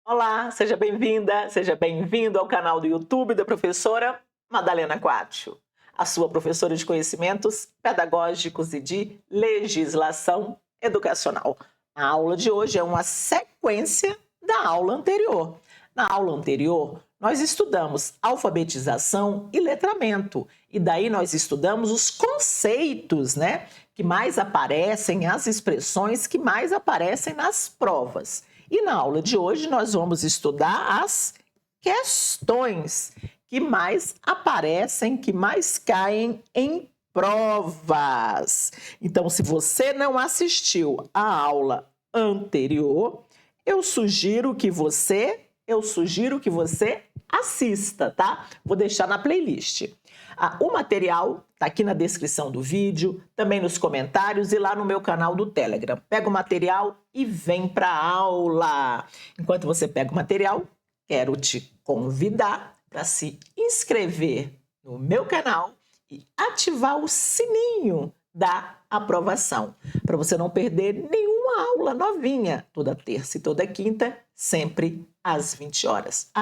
Olá, seja bem-vinda, seja bem-vindo ao canal do YouTube da professora Madalena Quatio, a sua professora de conhecimentos pedagógicos e de legislação educacional. A aula de hoje é uma sequência da aula anterior. Na aula anterior, nós estudamos alfabetização e letramento, e daí nós estudamos os conceitos, que mais aparecem, as expressões que mais aparecem nas provas. E na aula de hoje nós vamos estudar as questões que mais aparecem, que mais caem em provas. Então, se você não assistiu à aula anterior, eu sugiro que você assista, tá? Vou deixar na playlist. O material está aqui na descrição do vídeo, também nos comentários e lá no meu canal do Telegram. Pega o material e vem para a aula. Enquanto você pega o material, quero te convidar para se inscrever no meu canal e ativar o sininho da aprovação, para você não perder nenhuma aula novinha, toda terça e toda quinta, sempre às 20 horas.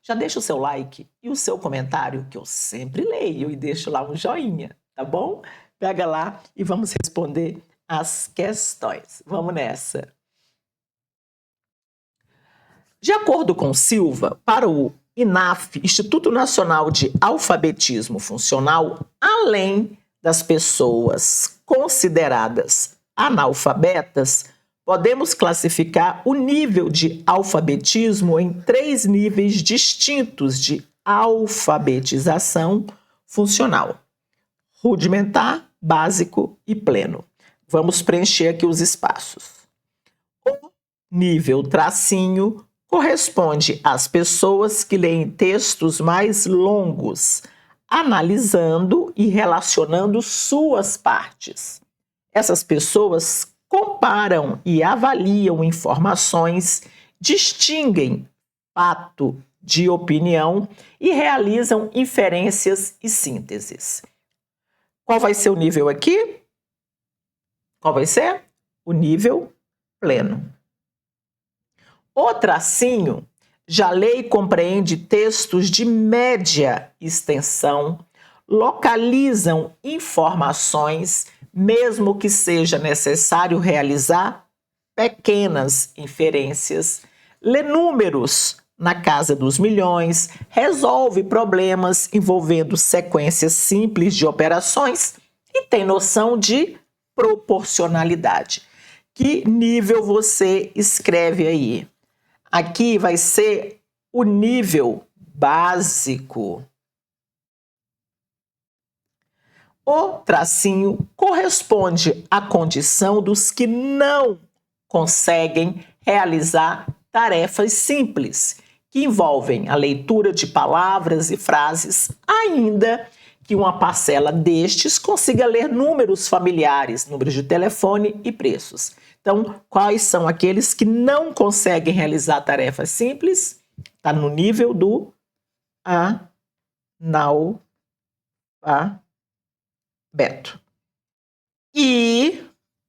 Já deixa o seu like e o seu comentário, que eu sempre leio, e deixo lá um joinha, tá bom? Pega lá e vamos responder as questões. Vamos nessa. De acordo com Silva, para o INAF, Instituto Nacional de Alfabetismo Funcional, além das pessoas consideradas analfabetas, podemos classificar o nível de alfabetismo em 3 níveis distintos de alfabetização funcional: rudimentar, básico e pleno. Vamos preencher aqui os espaços. O nível tracinho corresponde às pessoas que leem textos mais longos, analisando e relacionando suas partes. Essas pessoas comparam e avaliam informações, distinguem fato de opinião e realizam inferências e sínteses. Qual vai ser o nível aqui? Qual vai ser? O nível pleno. O tracinho já lê e compreende textos de média extensão, localizam informações, mesmo que seja necessário realizar pequenas inferências, lê números na casa dos milhões, resolve problemas envolvendo sequências simples de operações e tem noção de proporcionalidade. Que nível você escreve aí? Aqui vai ser o nível básico. O tracinho corresponde à condição dos que não conseguem realizar tarefas simples, que envolvem a leitura de palavras e frases, ainda que uma parcela destes consiga ler números familiares, números de telefone e preços. Então, quais são aqueles que não conseguem realizar tarefas simples? Está no nível do analfabeto. E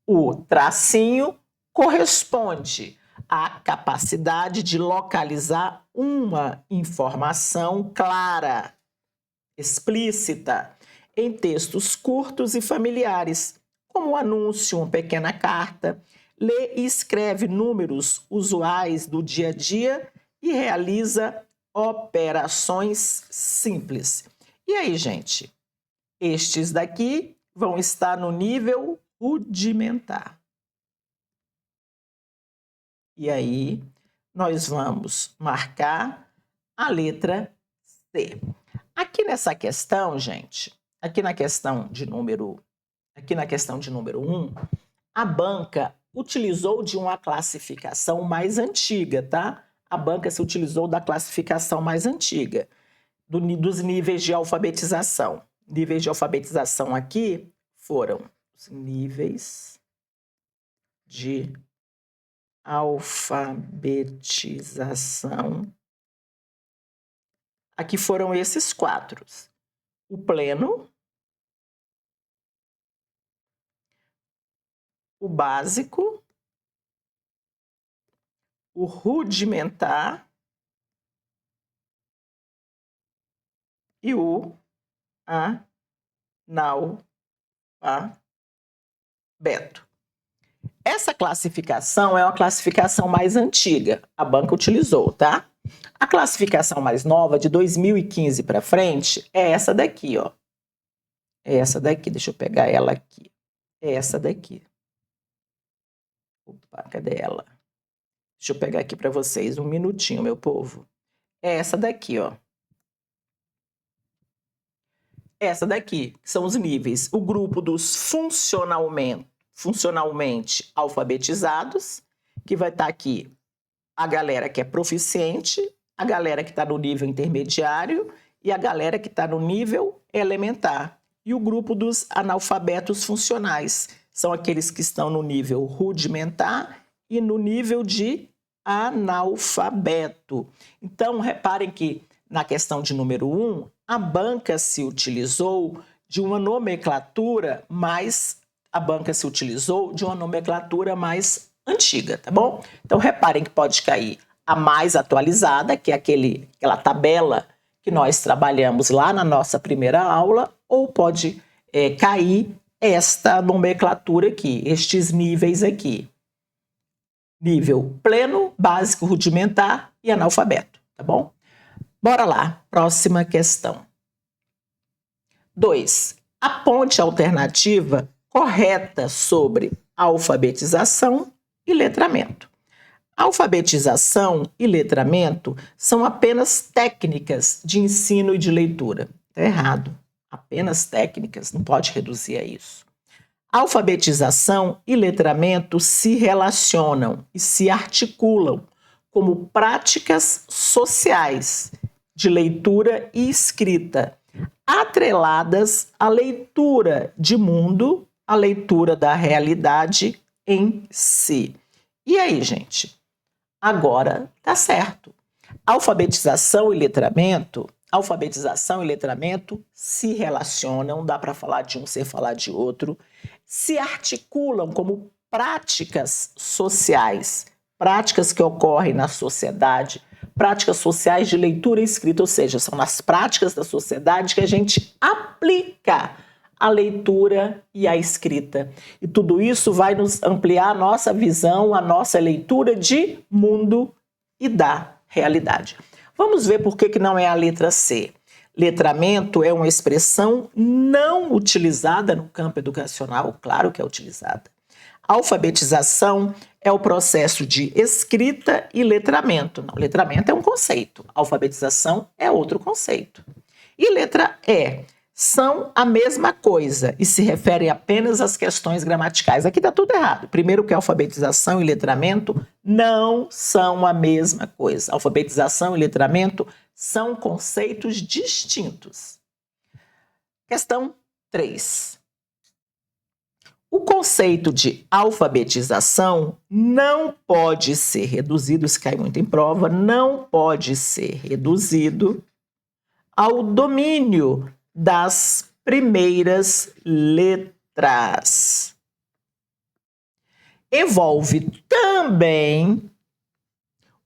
o tracinho corresponde à capacidade de localizar uma informação clara, explícita, em textos curtos e familiares, como um anúncio, uma pequena carta. Lê e escreve números usuais do dia a dia e realiza operações simples. E aí, gente? Estes daqui vão estar no nível rudimentar. E aí, nós vamos marcar a letra C. Aqui nessa questão, gente, aqui na questão de número 1, a banca utilizou de uma classificação mais antiga, tá? A banca se utilizou da classificação mais antiga, dos níveis de alfabetização. Níveis de alfabetização aqui foram os níveis de alfabetização. Aqui foram esses 4. O pleno, o básico, o rudimentar e o analfabeto. Essa classificação é uma classificação mais antiga, a banca utilizou, tá? A classificação mais nova, de 2015 para frente, é essa daqui, ó. É essa daqui, deixa eu pegar ela aqui. É essa daqui. Opa, cadê ela? Deixa eu pegar aqui para vocês, um minutinho, meu povo. É essa daqui, ó. Essa daqui são os níveis. O grupo dos funcionalmente alfabetizados, que vai estar aqui a galera que é proficiente, a galera que está no nível intermediário e a galera que está no nível elementar. E o grupo dos analfabetos funcionais, são aqueles que estão no nível rudimentar e no nível de analfabeto. Então, reparem que na questão de número 1, a banca se utilizou de uma nomenclatura mais antiga, tá bom? Então, reparem que pode cair a mais atualizada, que é aquela tabela que nós trabalhamos lá na nossa primeira aula, ou pode cair esta nomenclatura aqui, estes níveis aqui. Nível pleno, básico, rudimentar e analfabeto, tá bom? Bora lá, próxima questão. 2. Aponte a alternativa correta sobre alfabetização e letramento. Alfabetização e letramento são apenas técnicas de ensino e de leitura. Está errado. Apenas técnicas, não pode reduzir a isso. Alfabetização e letramento se relacionam e se articulam como práticas sociais de leitura e escrita, atreladas à leitura de mundo, à leitura da realidade em si. E aí, gente? Agora tá certo. Alfabetização e letramento se relacionam, dá para falar de um sem falar de outro, se articulam como práticas sociais, práticas que ocorrem na sociedade, práticas sociais de leitura e escrita, ou seja, são nas práticas da sociedade que a gente aplica a leitura e a escrita. E tudo isso vai nos ampliar a nossa visão, a nossa leitura de mundo e da realidade. Vamos ver por que não é a letra C. Letramento é uma expressão não utilizada no campo educacional, claro que é utilizada. Alfabetização é o processo de escrita e letramento. Não, letramento é um conceito, alfabetização é outro conceito. E letra E são a mesma coisa e se referem apenas às questões gramaticais. Aqui está tudo errado. Primeiro que alfabetização e letramento não são a mesma coisa. Alfabetização e letramento são conceitos distintos. Questão 3. O conceito de alfabetização não pode ser reduzido, isso cai muito em prova, não pode ser reduzido ao domínio das primeiras letras. Envolve também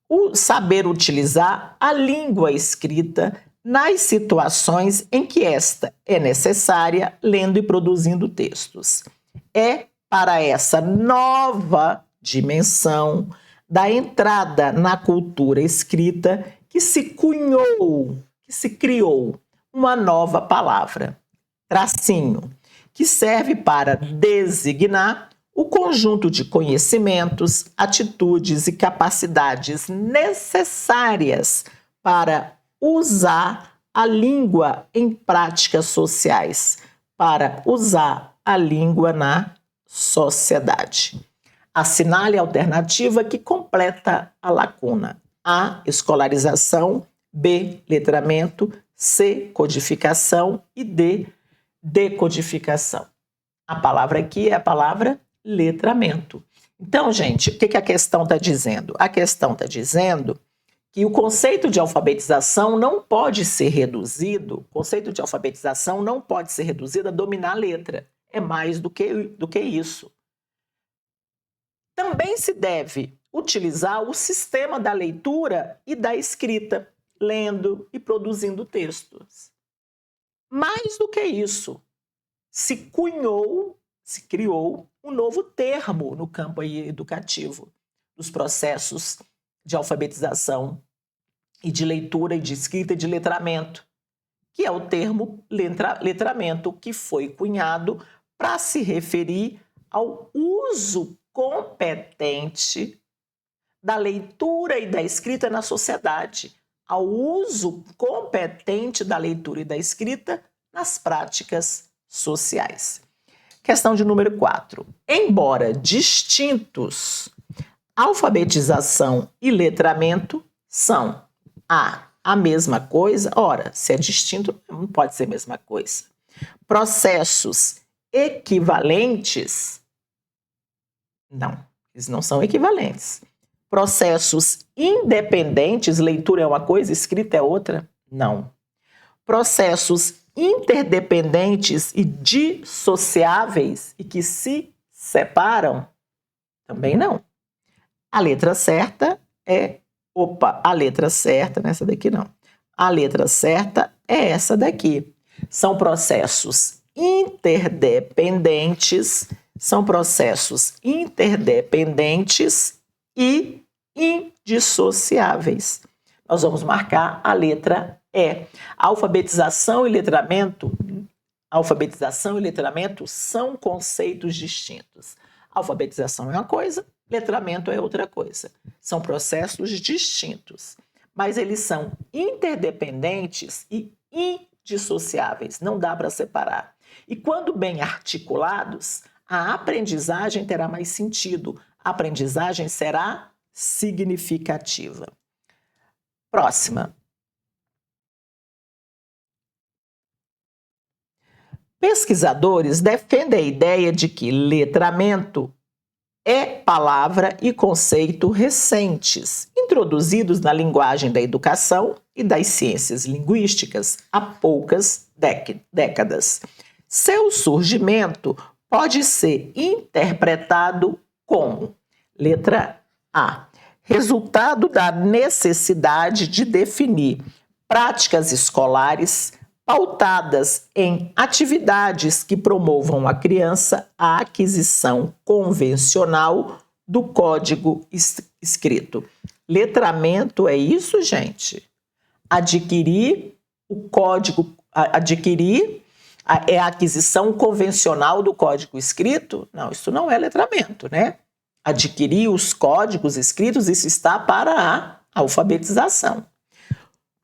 o saber utilizar a língua escrita nas situações em que esta é necessária, lendo e produzindo textos. É para essa nova dimensão da entrada na cultura escrita que se criou uma nova palavra, tracinho, que serve para designar o conjunto de conhecimentos, atitudes e capacidades necessárias para usar a língua em práticas sociais, para usar a língua na sociedade. Assinale a alternativa que completa a lacuna. A, escolarização, B, letramento, C, codificação e D, decodificação. A palavra aqui é a palavra letramento. Então, gente, o que a questão está dizendo? A questão está dizendo que o conceito de alfabetização não pode ser reduzido, a dominar a letra. É mais do que isso. Também se deve utilizar o sistema da leitura e da escrita, lendo e produzindo textos. Mais do que isso, se criou um novo termo no campo educativo, dos processos de alfabetização e de leitura e de escrita e de letramento, que é o termo letramento, que foi cunhado para se referir ao uso competente da leitura e da escrita na sociedade, ao uso competente da leitura e da escrita nas práticas sociais. Questão de número 4. Embora distintos, alfabetização e letramento são a mesma coisa. Ora, se é distinto, não pode ser a mesma coisa. Processos equivalentes? Não, eles não são equivalentes. Processos independentes, leitura é uma coisa, escrita é outra? Não. Processos interdependentes e dissociáveis e que se separam? Também não. A letra certa é... a letra certa, nessa daqui não. A letra certa é essa daqui. São processos interdependentes, e indissociáveis. Nós vamos marcar a letra E. Alfabetização e letramento são conceitos distintos. Alfabetização é uma coisa, letramento é outra coisa. São processos distintos, mas eles são interdependentes e indissociáveis. Não dá para separar. E quando bem articulados, a aprendizagem terá mais sentido. A aprendizagem será significativa. Próxima. Pesquisadores defendem a ideia de que letramento é palavra e conceito recentes, introduzidos na linguagem da educação e das ciências linguísticas há poucas décadas. Seu surgimento pode ser interpretado como: letra A, resultado da necessidade de definir práticas escolares pautadas em atividades que promovam a criança a aquisição convencional do código escrito. Letramento é isso, gente? Adquirir o código, é a aquisição convencional do código escrito? Não, isso não é letramento, né? Adquirir os códigos escritos, isso está para a alfabetização.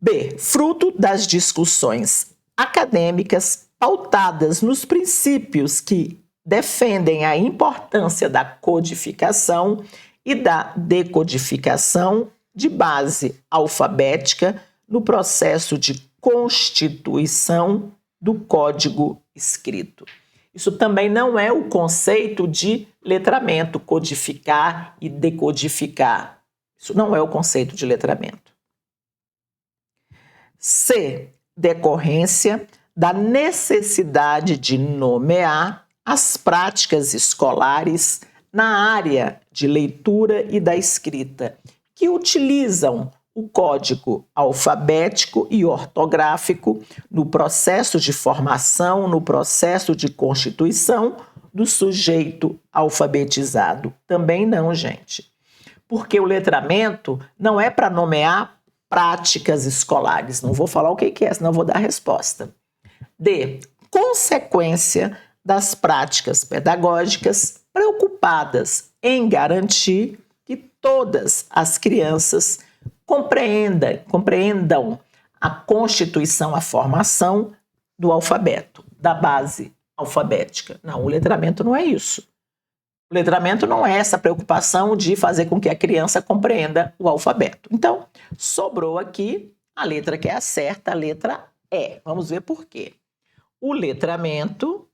B, fruto das discussões acadêmicas pautadas nos princípios que defendem a importância da codificação e da decodificação de base alfabética no processo de constituição do código escrito. Isso também não é o conceito de letramento, codificar e decodificar. Isso não é o conceito de letramento. C, decorrência da necessidade de nomear as práticas escolares na área de leitura e da escrita, que utilizam o código alfabético e ortográfico no processo de formação, no processo de constituição do sujeito alfabetizado. Também não, gente. Porque o letramento não é para nomear práticas escolares. Não vou falar o que é, senão vou dar a resposta. D, consequência das práticas pedagógicas preocupadas em garantir que todas as crianças compreendam a constituição, a formação do alfabeto, da base alfabética. Não, o letramento não é isso. O letramento não é essa preocupação de fazer com que a criança compreenda o alfabeto. Então, sobrou aqui a letra que é a certa, a letra E. Vamos ver por quê. O letramento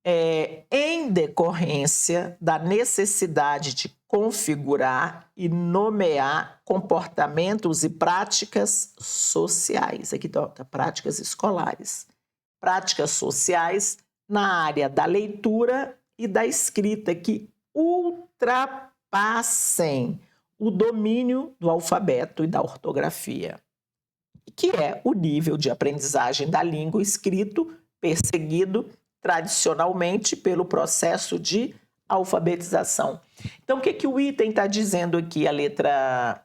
é em decorrência da necessidade de configurar e nomear comportamentos e práticas sociais. Aqui está, práticas escolares. Práticas sociais na área da leitura e da escrita, que ultrapassem o domínio do alfabeto e da ortografia, que é o nível de aprendizagem da língua escrito perseguido tradicionalmente pelo processo de alfabetização. Então, o que o item está dizendo aqui, a letra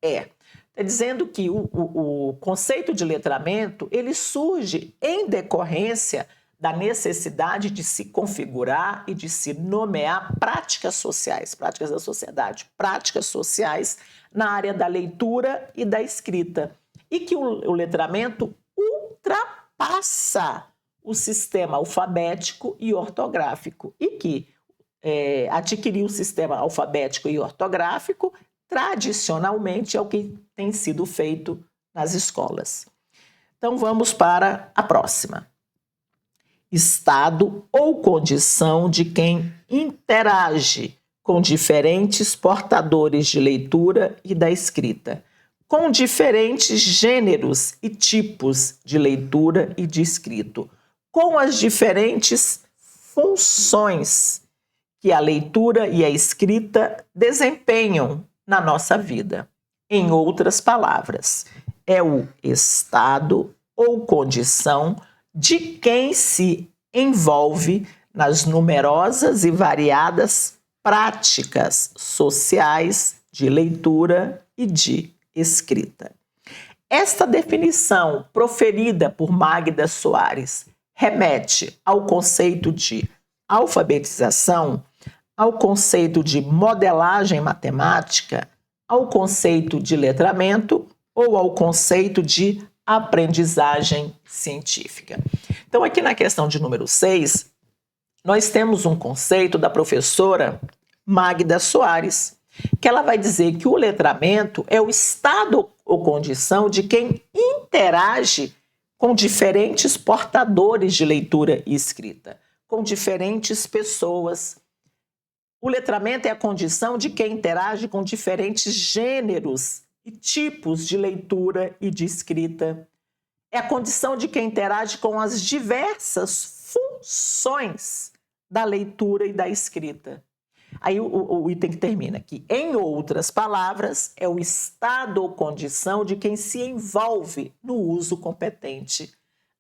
E? Está dizendo que o conceito de letramento ele surge em decorrência da necessidade de se configurar e de se nomear práticas sociais, práticas da sociedade, práticas sociais na área da leitura e da escrita. E que o letramento ultrapassa o sistema alfabético e ortográfico. E que adquirir o sistema alfabético e ortográfico, tradicionalmente, é o que tem sido feito nas escolas. Então, vamos para a próxima. Estado ou condição de quem interage com diferentes portadores de leitura e da escrita, com diferentes gêneros e tipos de leitura e de escrito, com as diferentes funções que a leitura e a escrita desempenham na nossa vida. Em outras palavras, é o estado ou condição de quem se envolve nas numerosas e variadas práticas sociais de leitura e de escrita. Esta definição, proferida por Magda Soares, remete ao conceito de alfabetização, ao conceito de modelagem matemática, ao conceito de letramento ou ao conceito de aprendizagem científica. Então, aqui na questão de número 6, nós temos um conceito da professora Magda Soares, que ela vai dizer que o letramento é o estado ou condição de quem interage com diferentes portadores de leitura e escrita, com diferentes pessoas. O letramento é a condição de quem interage com diferentes gêneros e tipos de leitura e de escrita. É a condição de quem interage com as diversas funções da leitura e da escrita. Aí o item que termina aqui. Em outras palavras, é o estado ou condição de quem se envolve no uso competente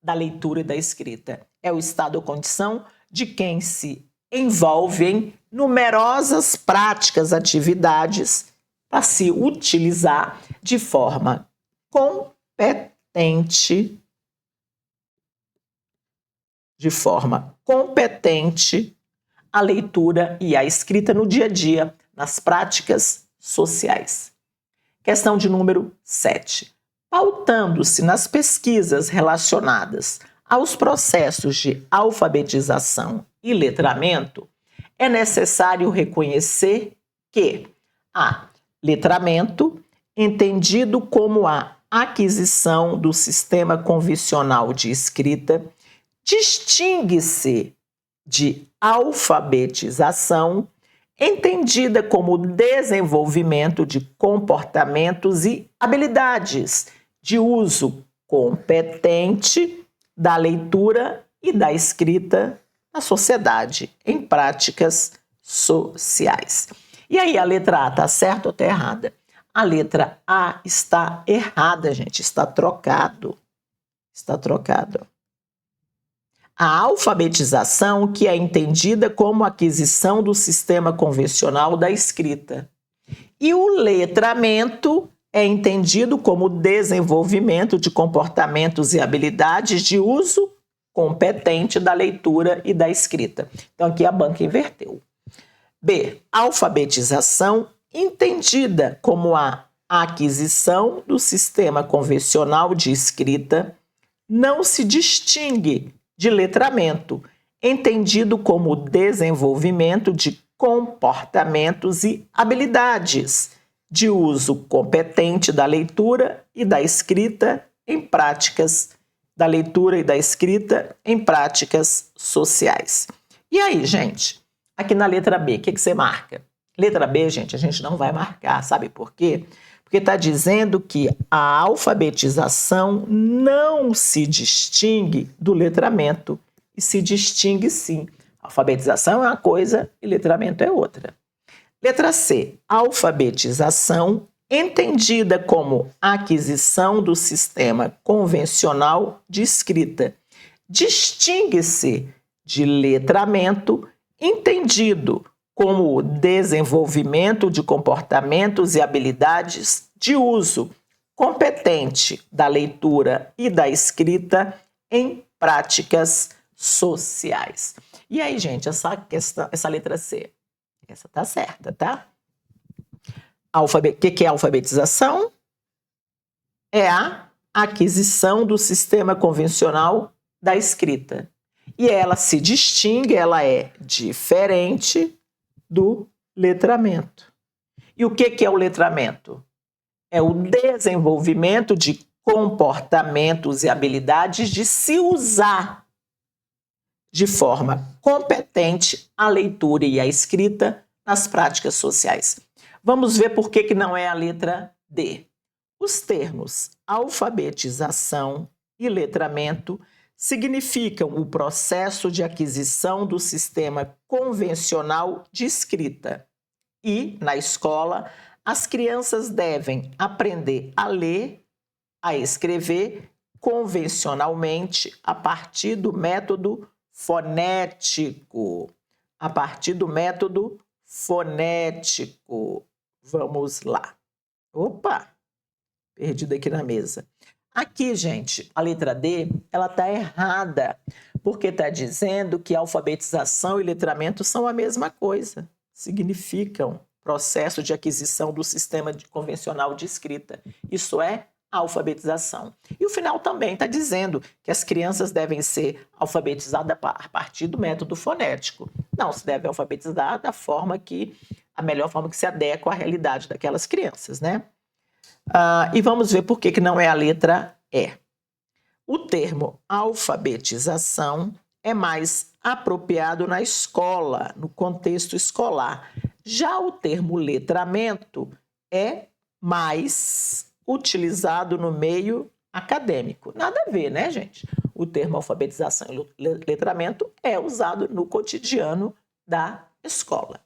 da leitura e da escrita. É o estado ou condição de quem se envolve em numerosas práticas, atividades para se utilizar de forma competente, a leitura e a escrita no dia a dia, nas práticas sociais. Questão de número 7. Pautando-se nas pesquisas relacionadas aos processos de alfabetização e letramento, é necessário reconhecer que a letramento, entendido como a aquisição do sistema convencional de escrita, distingue-se de alfabetização, entendida como desenvolvimento de comportamentos e habilidades de uso competente da leitura e da escrita na sociedade, em práticas sociais. E aí, a letra A está certa ou está errada? A letra A está errada, gente. Está trocado. Está trocado. A alfabetização, que é entendida como aquisição do sistema convencional da escrita. E o letramento é entendido como desenvolvimento de comportamentos e habilidades de uso competente da leitura e da escrita. Então, aqui a banca inverteu. B. Alfabetização, entendida como a aquisição do sistema convencional de escrita, não se distingue de letramento, entendido como desenvolvimento de comportamentos e habilidades de uso competente da leitura e da escrita em práticas sociais. E aí, gente? Aqui na letra B, o que você marca? Letra B, gente, a gente não vai marcar, sabe por quê? Porque está dizendo que a alfabetização não se distingue do letramento, e se distingue sim. Alfabetização é uma coisa e letramento é outra. Letra C. Alfabetização, entendida como aquisição do sistema convencional de escrita, distingue-se de letramento, entendido como o desenvolvimento de comportamentos e habilidades de uso competente da leitura e da escrita em práticas sociais. E aí, gente, essa letra C, essa tá certa, tá? O que é alfabetização? É a aquisição do sistema convencional da escrita. E ela se distingue, ela é diferente do letramento. E o que é o letramento? É o desenvolvimento de comportamentos e habilidades de se usar de forma competente a leitura e a escrita nas práticas sociais. Vamos ver por que não é a letra D. Os termos alfabetização e letramento significam o processo de aquisição do sistema convencional de escrita. E, na escola, as crianças devem aprender a ler, a escrever convencionalmente a partir do método fonético. A partir do método fonético. Vamos lá. Opa! Perdido aqui na mesa. Aqui, gente, a letra D, ela está errada, porque está dizendo que alfabetização e letramento são a mesma coisa. Significam processo de aquisição do sistema convencional de escrita. Isso é alfabetização. E o final também está dizendo que as crianças devem ser alfabetizadas a partir do método fonético. Não, se deve alfabetizar a melhor forma que se adequa à realidade daquelas crianças, né? E vamos ver por que não é a letra E. O termo alfabetização é mais apropriado na escola, no contexto escolar. Já o termo letramento é mais utilizado no meio acadêmico. Nada a ver, né, gente? O termo alfabetização e letramento é usado no cotidiano da escola.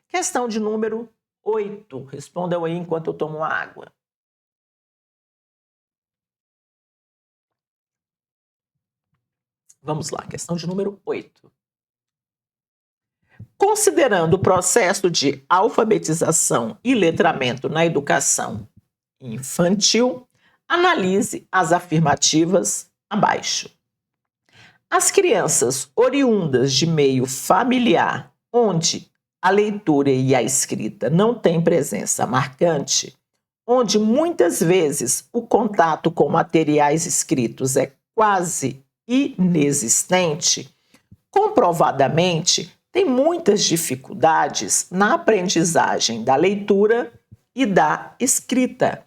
Questão de número 8. Respondam aí enquanto eu tomo uma água. Vamos lá, questão de número 8. Considerando o processo de alfabetização e letramento na educação infantil, analise as afirmativas abaixo. As crianças oriundas de meio familiar, onde a leitura e a escrita não têm presença marcante, onde muitas vezes o contato com materiais escritos é quase inexistente, comprovadamente tem muitas dificuldades na aprendizagem da leitura e da escrita,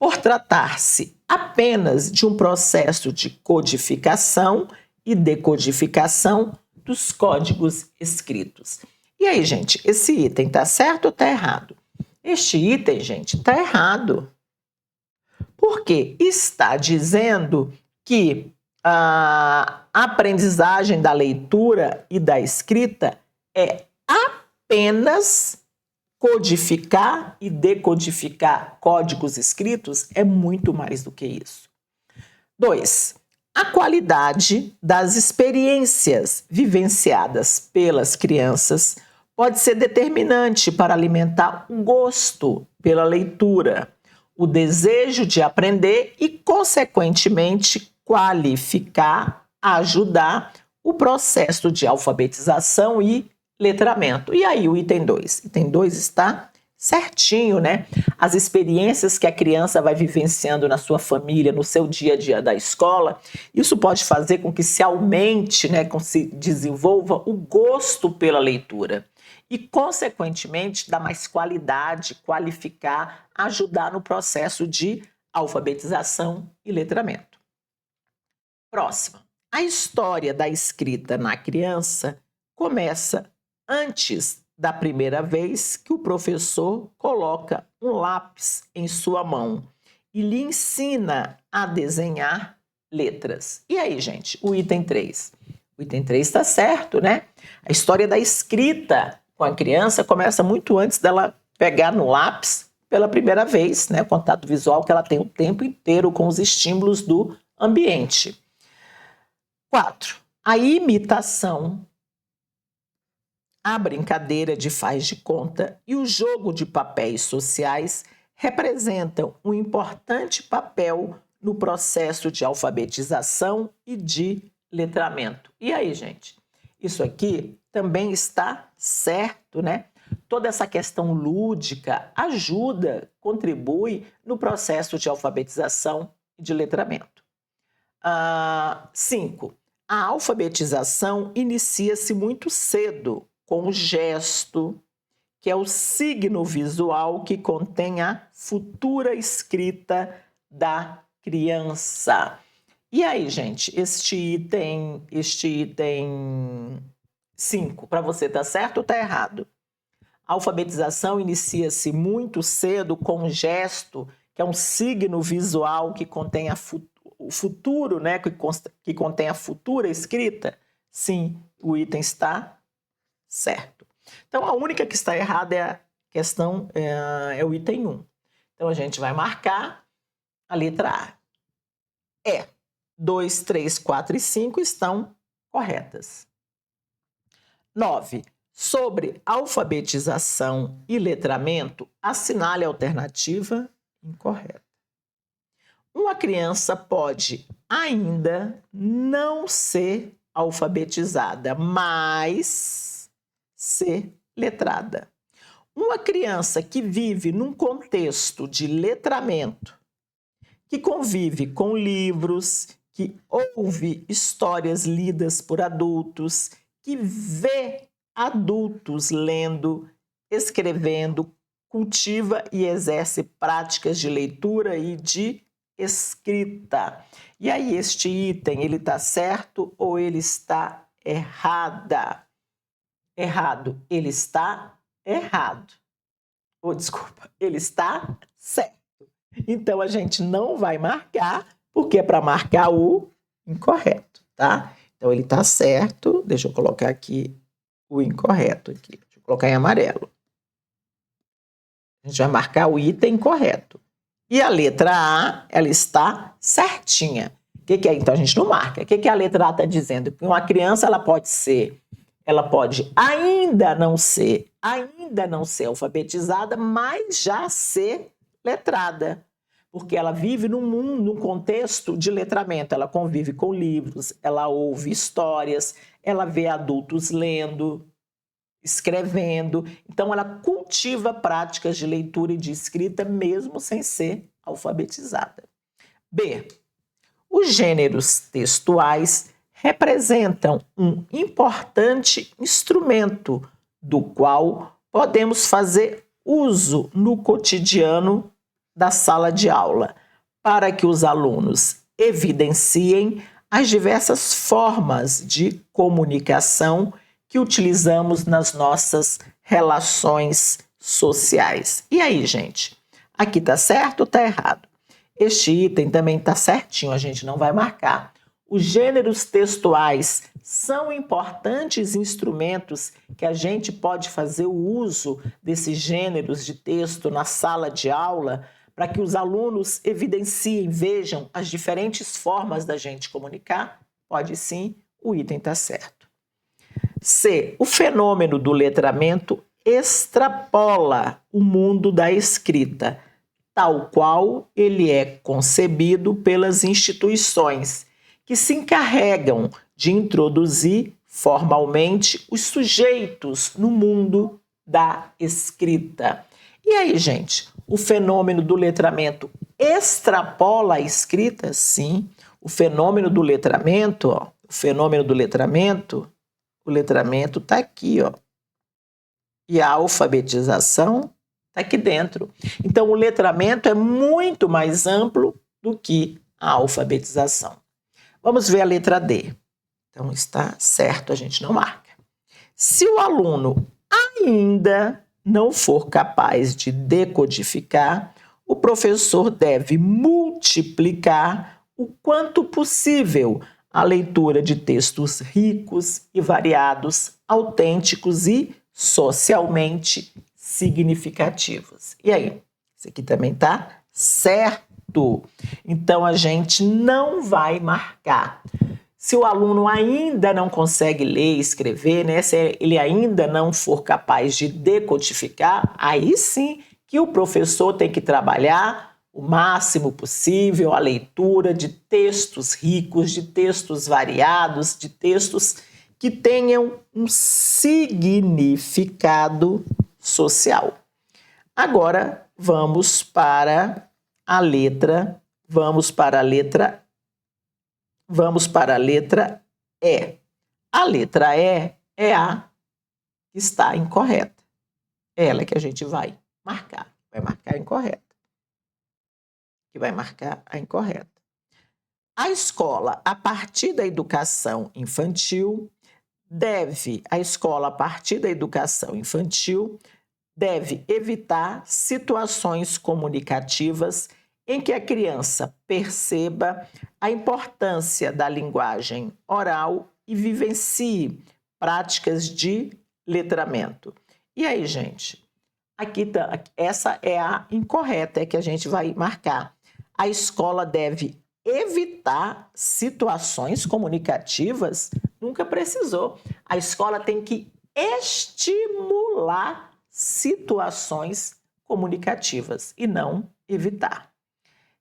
por tratar-se apenas de um processo de codificação e decodificação dos códigos escritos. E aí, gente, esse item está certo ou está errado? Este item, gente, está errado. Porque está dizendo que a aprendizagem da leitura e da escrita é apenas codificar e decodificar códigos escritos, é muito mais do que isso. 2. A qualidade das experiências vivenciadas pelas crianças pode ser determinante para alimentar o gosto pela leitura, o desejo de aprender e, consequentemente, qualificar, ajudar o processo de alfabetização e letramento. E aí o item 2? Item 2 está certinho, né? As experiências que a criança vai vivenciando na sua família, no seu dia a dia da escola, isso pode fazer com que se aumente, né, com que se desenvolva o gosto pela leitura. E, consequentemente, dar mais qualidade, qualificar, ajudar no processo de alfabetização e letramento. Próxima. A história da escrita na criança começa antes da primeira vez que o professor coloca um lápis em sua mão e lhe ensina a desenhar letras. E aí, gente, o item 3. O item 3 está certo, né? A história da escrita com a criança começa muito antes dela pegar no lápis pela primeira vez, né? O contato visual que ela tem o tempo inteiro com os estímulos do ambiente. 4. A imitação, a brincadeira de faz de conta e o jogo de papéis sociais representam um importante papel no processo de alfabetização e de letramento. E aí, gente? Isso aqui também está certo, né? Toda essa questão lúdica ajuda, contribui no processo de alfabetização e de letramento. 5. A alfabetização inicia-se muito cedo, com o gesto, que é o signo visual que contém a futura escrita da criança. E aí, gente, este item 5, para você tá certo ou tá errado? A alfabetização inicia-se muito cedo com um gesto, que é um signo visual que contém o futuro, né, que contém a futura escrita. Sim, o item está certo. Então, a única que está errada é a questão, é o item 1. Então, a gente vai marcar a letra A. 2, 3, 4 e 5 estão corretas. 9. Sobre alfabetização e letramento, assinale a alternativa incorreta. Uma criança pode ainda não ser alfabetizada, mas ser letrada. Uma criança que vive num contexto de letramento, que convive com livros, que ouve histórias lidas por adultos, que vê adultos lendo, escrevendo, cultiva e exerce práticas de leitura e de escrita. E aí, este item, ele está certo ou ele está errada? Errado. Ele está errado. Desculpa, ele está certo. Então, a gente não vai marcar, porque é para marcar o incorreto, tá? Então, ele está certo. Deixa eu colocar aqui o incorreto. Aqui. Deixa eu colocar em amarelo. A gente vai marcar o item correto. E a letra A, ela está certinha. O que é? Então, a gente não marca. O que a letra A está dizendo? Que uma criança, ela pode ainda não ser alfabetizada, mas já ser letrada. Porque ela vive num contexto de letramento. Ela convive com livros, ela ouve histórias, ela vê adultos lendo, escrevendo. Então, ela cultiva práticas de leitura e de escrita, mesmo sem ser alfabetizada. B. Os gêneros textuais representam um importante instrumento do qual podemos fazer uso no cotidiano da sala de aula, para que os alunos evidenciem as diversas formas de comunicação que utilizamos nas nossas relações sociais. E aí, gente? Aqui tá certo ou tá errado? Este item também tá certinho, a gente não vai marcar. Os gêneros textuais são importantes instrumentos que a gente pode fazer o uso desses gêneros de texto na sala de aula para que os alunos evidenciem, vejam as diferentes formas da gente comunicar? Pode sim, o item está certo. C. O fenômeno do letramento extrapola o mundo da escrita, tal qual ele é concebido pelas instituições, que se encarregam de introduzir formalmente os sujeitos no mundo da escrita. E aí, gente, o fenômeno do letramento extrapola a escrita? Sim. O fenômeno do letramento, o letramento está aqui, ó. E a alfabetização está aqui dentro. Então, o letramento é muito mais amplo do que a alfabetização. Vamos ver a letra D. Então, está certo, a gente não marca. Se o aluno ainda não for capaz de decodificar, o professor deve multiplicar o quanto possível a leitura de textos ricos e variados, autênticos e socialmente significativos. E aí? Isso aqui também tá certo. Então, a gente não vai marcar. Se o aluno ainda não consegue ler e escrever, né, se ele ainda não for capaz de decodificar, aí sim que o professor tem que trabalhar o máximo possível a leitura de textos ricos, de textos variados, de textos que tenham um significado social. Agora vamos para a letra E. A letra E é a que está incorreta. Ela é que a gente vai marcar a incorreta. Vai marcar a incorreta. A escola, a partir da educação infantil, deve evitar situações comunicativas em que a criança perceba a importância da linguagem oral e vivencie práticas de letramento. E aí, gente? Aqui tá, essa é a incorreta, é que a gente vai marcar. A escola deve evitar situações comunicativas? Nunca precisou. A escola tem que estimular situações comunicativas e não evitar.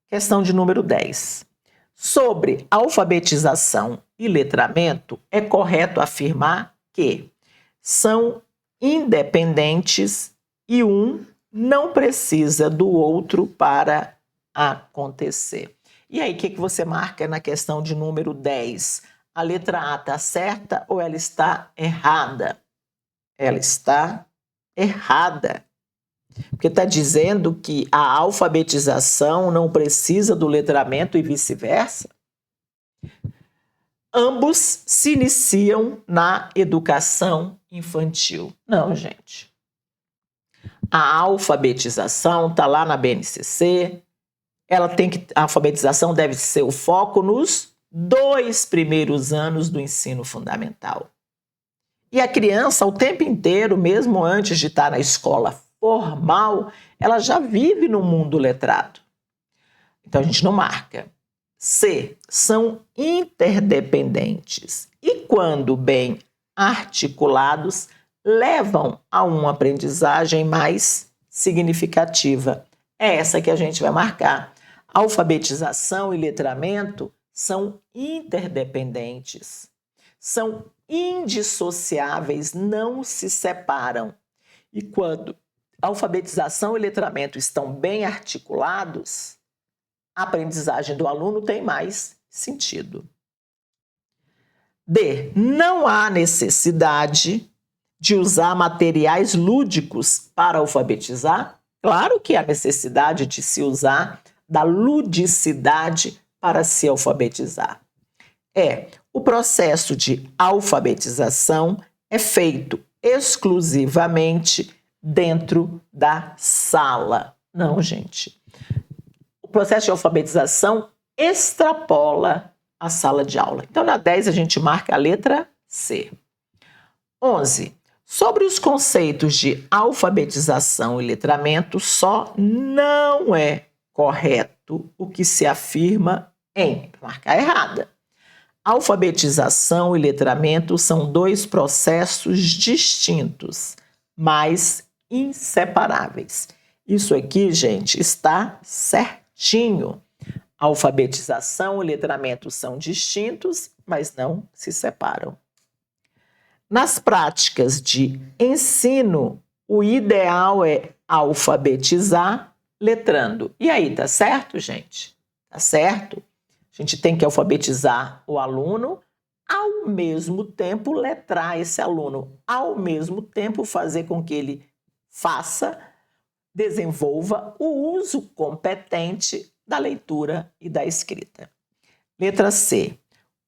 Questão de número 10. Sobre alfabetização e letramento, é correto afirmar que são independentes e um não precisa do outro para acontecer. E aí, o que você marca na questão de número 10? A letra A está certa ou ela está errada? Ela está errada. Porque está dizendo que a alfabetização não precisa do letramento e vice-versa. Ambos se iniciam na educação infantil. Não, gente. A alfabetização está lá na BNCC. A alfabetização deve ser o foco nos 2 primeiros anos do ensino fundamental. E a criança, o tempo inteiro, mesmo antes de estar na escola formal, ela já vive no mundo letrado. Então a gente não marca. C. São interdependentes e, quando bem articulados, levam a uma aprendizagem mais significativa. É essa que a gente vai marcar. Alfabetização e letramento são interdependentes, são indissociáveis, não se separam. E quando alfabetização e letramento estão bem articulados, a aprendizagem do aluno tem mais sentido. D. Não há necessidade de usar materiais lúdicos para alfabetizar? Claro que há necessidade de se usar da ludicidade para se alfabetizar. O processo de alfabetização é feito exclusivamente dentro da sala. Não, gente. O processo de alfabetização extrapola a sala de aula. Então, na 10, a gente marca a letra C. 11. Sobre os conceitos de alfabetização e letramento, só não é correto o que se afirma em marcar errada. Alfabetização e letramento são 2 processos distintos, mas inseparáveis. Isso aqui, gente, está certinho. Alfabetização e letramento são distintos, mas não se separam. Nas práticas de ensino, o ideal é alfabetizar letrando. E aí, tá certo, gente? Tá certo? A gente tem que alfabetizar o aluno, ao mesmo tempo letrar esse aluno, ao mesmo tempo fazer com que ele desenvolva o uso competente da leitura e da escrita. Letra C.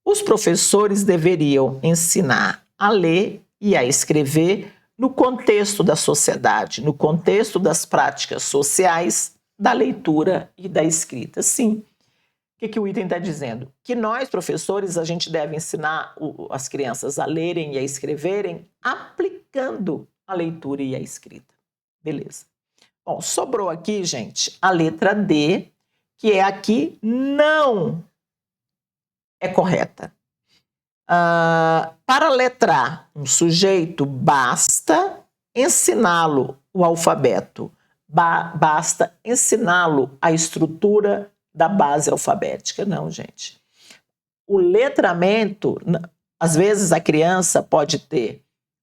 Os professores deveriam ensinar a ler e a escrever no contexto da sociedade, no contexto das práticas sociais, da leitura e da escrita. Sim, que o item está dizendo? Que nós, professores, a gente deve ensinar as crianças a lerem e a escreverem aplicando a leitura e a escrita. Beleza. Bom, sobrou aqui, gente, a letra D, que é a que não é correta. Para letrar um sujeito, basta ensiná-lo o alfabeto, basta ensiná-lo a estrutura da base alfabética. Não, gente. O letramento, às vezes a criança pode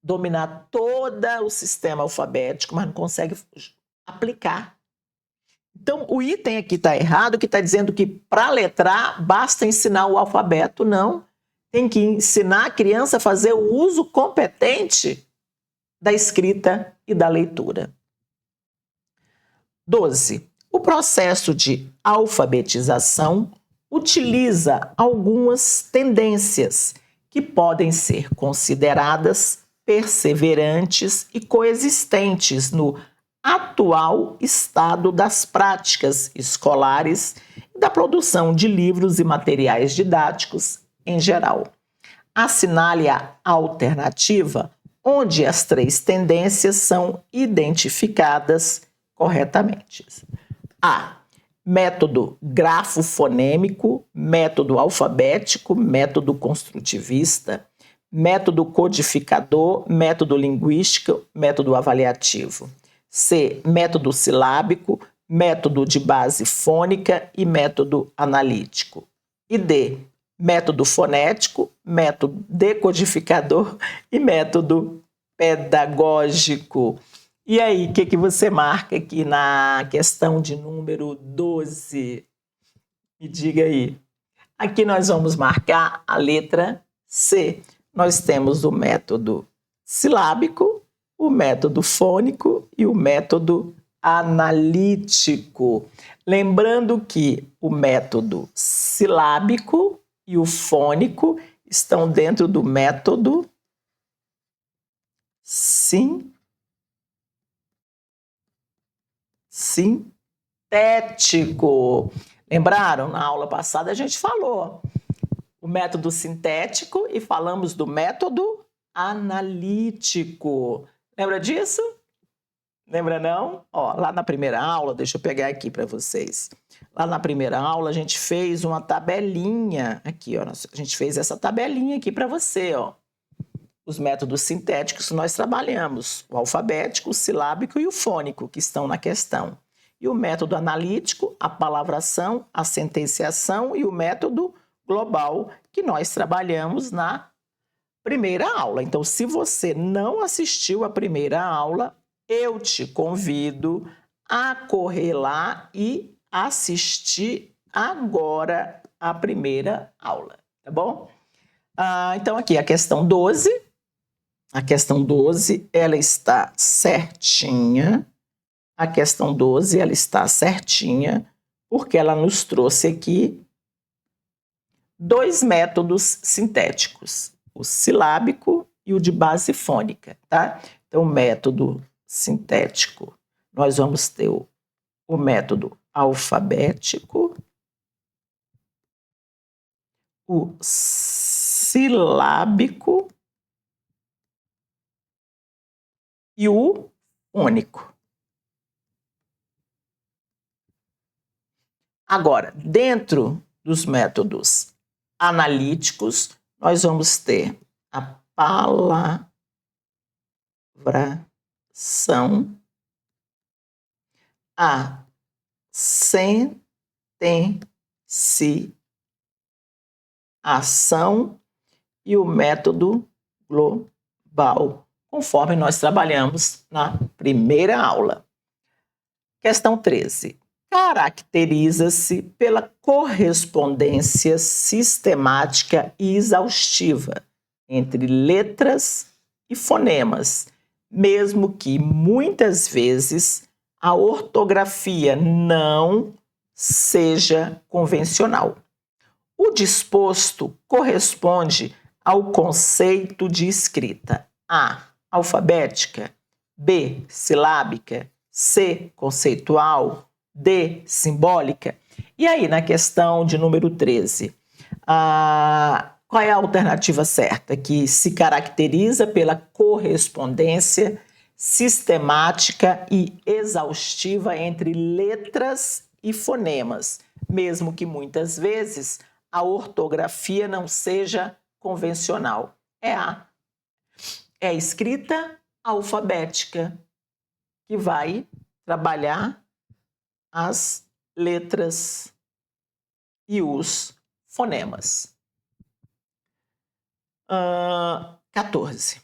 dominar todo o sistema alfabético, mas não consegue aplicar. Então, o item aqui está errado, que está dizendo que para letrar basta ensinar o alfabeto. Não. Tem que ensinar a criança a fazer o uso competente da escrita e da leitura. 12. O processo de alfabetização utiliza algumas tendências que podem ser consideradas perseverantes e coexistentes no atual estado das práticas escolares e da produção de livros e materiais didáticos em geral. Assinale a alternativa onde as 3 tendências são identificadas corretamente. A. Método grafofonêmico, método alfabético, método construtivista, método codificador, método linguístico, método avaliativo. C. Método silábico, método de base fônica e método analítico. E D. Método fonético, método decodificador e método pedagógico. E aí, o que você marca aqui na questão de número 12? Me diga aí. Aqui nós vamos marcar a letra C. Nós temos o método silábico, o método fônico e o método analítico. Lembrando que o método silábico e o fônico estão dentro do método sintético. Lembraram? Na aula passada a gente falou o método sintético e falamos do método analítico. Lembra disso? Lembra não? Ó, lá na primeira aula, deixa eu pegar aqui para vocês. Lá na primeira aula a gente fez uma tabelinha aqui, ó. A gente fez essa tabelinha aqui para você, ó. Os métodos sintéticos nós trabalhamos, o alfabético, o silábico e o fônico, que estão na questão. E o método analítico, a palavração, a sentenciação e o método global, que nós trabalhamos na primeira aula. Então, se você não assistiu à primeira aula, eu te convido a correr lá e assistir agora a primeira aula, tá bom? Então, aqui a questão 12. A questão 12, ela está certinha. A questão 12, ela está certinha, porque ela nos trouxe aqui 2 métodos sintéticos, o silábico e o de base fônica, tá? Então, o método sintético, nós vamos ter o método alfabético, o silábico e o fônico. Agora, dentro dos métodos analíticos, nós vamos ter a palavração, a sentenciação e o método global, conforme nós trabalhamos na primeira aula. Questão 13. Caracteriza-se pela correspondência sistemática e exaustiva entre letras e fonemas, mesmo que muitas vezes a ortografia não seja convencional. O disposto corresponde ao conceito de escrita A. Alfabética, B. Silábica, C. Conceitual D, simbólica. E aí, na questão de número 13, qual é a alternativa certa? Que se caracteriza pela correspondência sistemática e exaustiva entre letras e fonemas, mesmo que muitas vezes a ortografia não seja convencional. É a escrita alfabética, que vai trabalhar as letras e os fonemas. 14.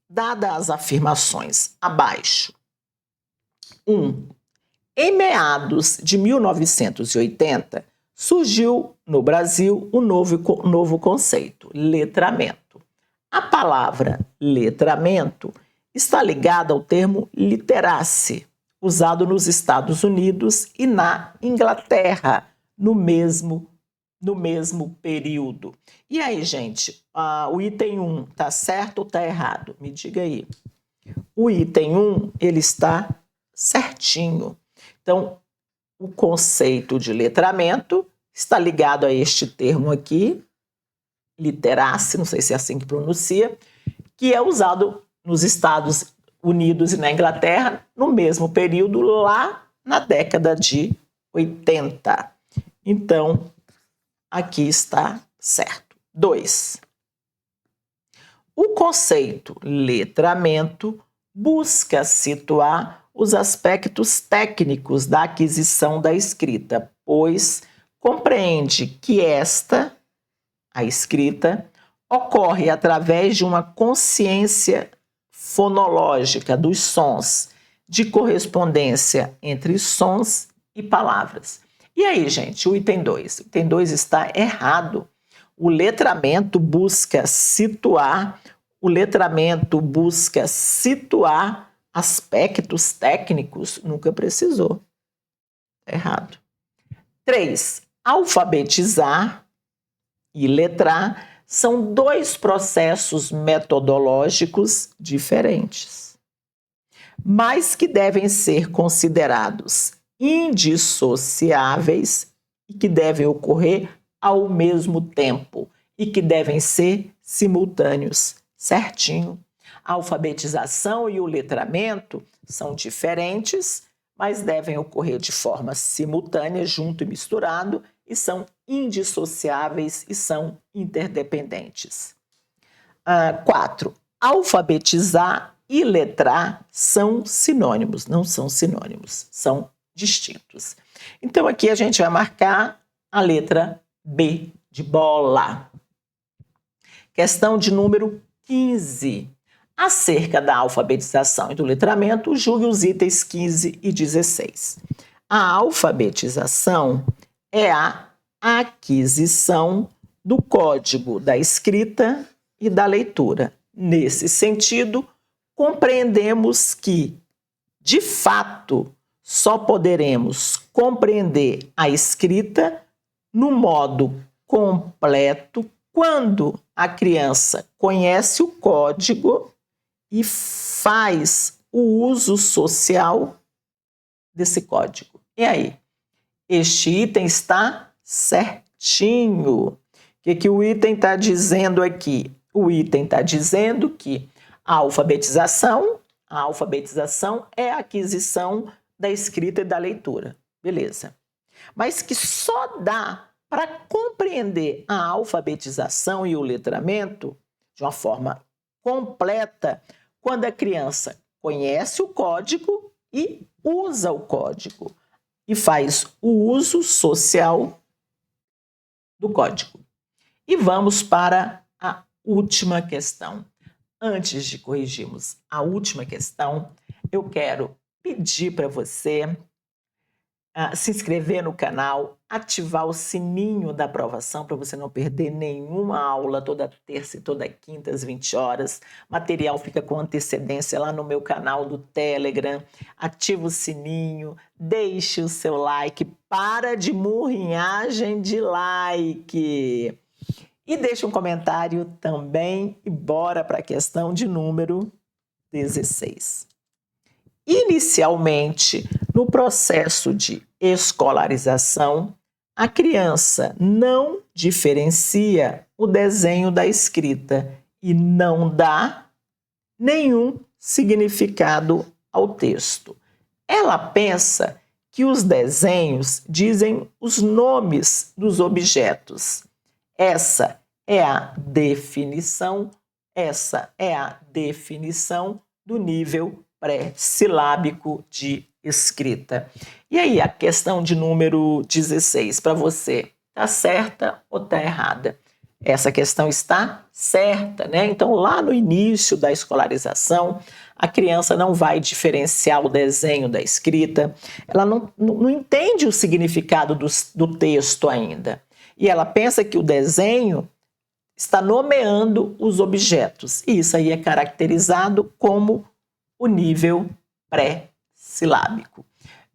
Dadas as afirmações abaixo. 1. Em meados de 1980, surgiu no Brasil um novo conceito, letramento. A palavra letramento está ligada ao termo literacy, usado nos Estados Unidos e na Inglaterra no mesmo período. E aí, gente, o item 1 está certo ou está errado? Me diga aí. O item 1, ele está certinho. Então, o conceito de letramento está ligado a este termo aqui, literacy, não sei se é assim que pronuncia, que é usado nos Estados Unidos e na Inglaterra no mesmo período, lá na década de 80. Então, aqui está certo. 2. O conceito letramento busca situar os aspectos técnicos da aquisição da escrita, pois compreende que a escrita, ocorre através de uma consciência fonológica dos sons, de correspondência entre sons e palavras. E aí, gente, o item 2? O item 2 está errado. O letramento busca situar aspectos técnicos, nunca precisou. Errado. 3. Alfabetizar e letrar são dois processos metodológicos diferentes, mas que devem ser considerados indissociáveis e que devem ocorrer ao mesmo tempo e que devem ser simultâneos. Certinho. A alfabetização e o letramento são diferentes, mas devem ocorrer de forma simultânea, junto e misturado, e são indissociáveis e são interdependentes. 4. Alfabetizar e letrar são sinônimos, não são sinônimos, são distintos. Então aqui a gente vai marcar a letra B de bola. Questão de número 15. Acerca da alfabetização e do letramento, julgue os itens 15 e 16. A alfabetização é a aquisição do código da escrita e da leitura. Nesse sentido, compreendemos que, de fato, só poderemos compreender a escrita no modo completo quando a criança conhece o código e faz o uso social desse código. E aí? Este item está certinho. O que o item está dizendo aqui? O item está dizendo que a alfabetização é a aquisição da escrita e da leitura. Beleza. Mas que só dá para compreender a alfabetização e o letramento de uma forma completa quando a criança conhece o código e usa o código e faz o uso social do código. E vamos para a última questão. Antes de corrigirmos a última questão, eu quero pedir para você se inscrever no canal, ativar o sininho da aprovação para você não perder nenhuma aula toda terça e toda quinta às 20 horas. O material fica com antecedência lá no meu canal do Telegram. Ativa o sininho, deixe o seu like, para de murrinhagem de like. E deixe um comentário também e bora para a questão de número 16. Inicialmente, no processo de escolarização, a criança não diferencia o desenho da escrita e não dá nenhum significado ao texto. Ela pensa que os desenhos dizem os nomes dos objetos. Essa é a definição do nível pré-silábico de escrita. E aí, a questão de número 16, para você, está certa ou está errada? Essa questão está certa, né? Então, lá no início da escolarização, a criança não vai diferenciar o desenho da escrita, ela não entende o significado do texto ainda. E ela pensa que o desenho está nomeando os objetos. E isso aí é caracterizado como o nível pré-silábico.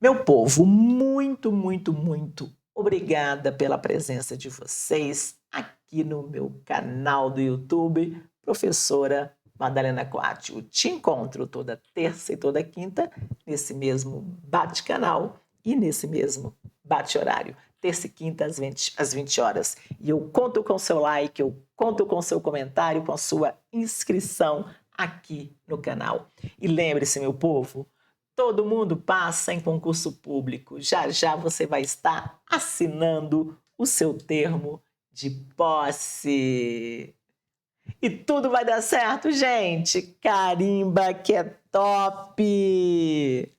Meu povo, muito, muito, muito obrigada pela presença de vocês aqui no meu canal do YouTube, Professora Madalena Coatio. Te encontro toda terça e toda quinta nesse mesmo bate-canal e nesse mesmo bate-horário. Terça e quinta às 20 horas. E eu conto com seu like, eu conto com seu comentário, com a sua inscrição aqui no canal. E lembre-se, meu povo, todo mundo passa em concurso público. Já já você vai estar assinando o seu termo de posse. E tudo vai dar certo, gente. Carimba que é top!